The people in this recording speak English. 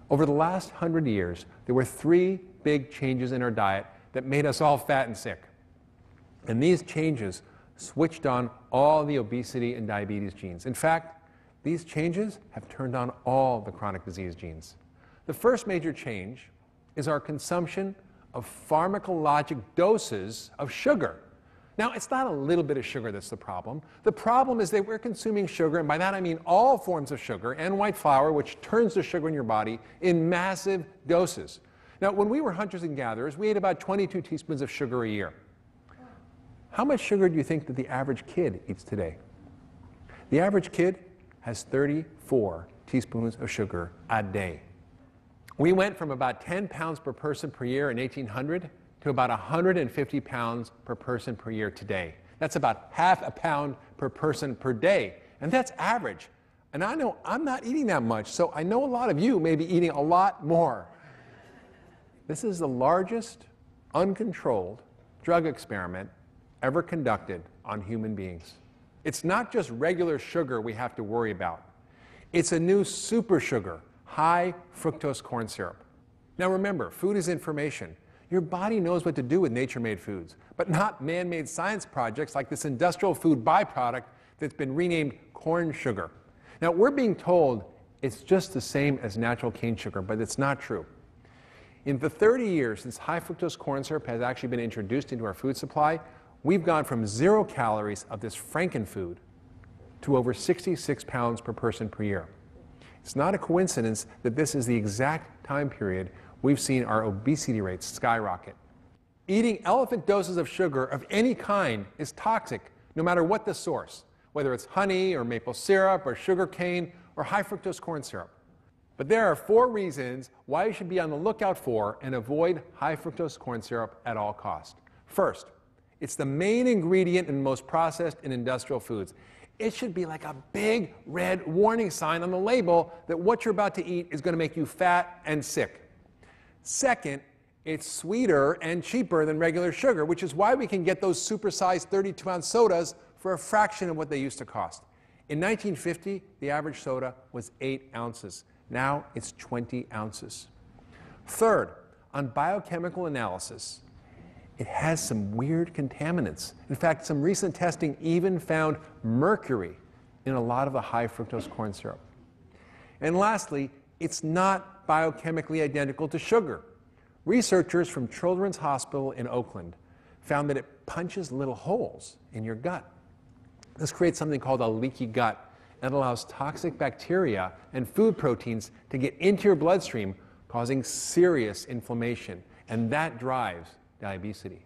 Over the last 100 years, there were 3 big changes in our diet that made us all fat and sick. And these changes switched on all the obesity and diabetes genes. In fact, these changes have turned on all the chronic disease genes. The first major change is our consumption of pharmacologic doses of sugar. Now, it's not a little bit of sugar that's the problem. The problem is that we're consuming sugar, and by that I mean all forms of sugar and white flour, which turns to sugar in your body, in massive doses. Now, when we were hunters and gatherers, we ate about 22 teaspoons of sugar a year. How much sugar do you think that the average kid eats today? The average kid has 34 teaspoons of sugar a day. We went from about 10 pounds per person per year in 1800 to about 150 pounds per person per year today. That's about half a pound per person per day. And that's average. And I know I'm not eating that much, so I know a lot of you may be eating a lot more. This is the largest uncontrolled drug experiment ever conducted on human beings. It's not just regular sugar we have to worry about. It's a new super sugar, high fructose corn syrup. Now remember, food is information. Your body knows what to do with nature-made foods, but not man-made science projects like this industrial food byproduct that's been renamed corn sugar. Now, we're being told it's just the same as natural cane sugar, but it's not true. In the 30 years since high fructose corn syrup has actually been introduced into our food supply, we've gone from 0 calories of this frankenfood to over 66 pounds per person per year. It's not a coincidence that this is the exact time period we've seen our obesity rates skyrocket. Eating elephant doses of sugar of any kind is toxic, no matter what the source, whether it's honey or maple syrup or sugar cane or high fructose corn syrup. But there are 4 reasons why you should be on the lookout for and avoid high fructose corn syrup at all costs. First, it's the main ingredient in most processed and industrial foods. It should be like a big red warning sign on the label that what you're about to eat is going to make you fat and sick. Second, it's sweeter and cheaper than regular sugar, which is why we can get those supersized 32-ounce sodas for a fraction of what they used to cost. In 1950, the average soda was 8 ounces. Now it's 20 ounces. Third, on biochemical analysis, it has some weird contaminants. In fact, some recent testing even found mercury in a lot of the high fructose corn syrup. And lastly, it's not biochemically identical to sugar. Researchers from Children's Hospital in Oakland found that it punches little holes in your gut. This creates something called a leaky gut and allows toxic bacteria and food proteins to get into your bloodstream, causing serious inflammation, and that drives diabetes.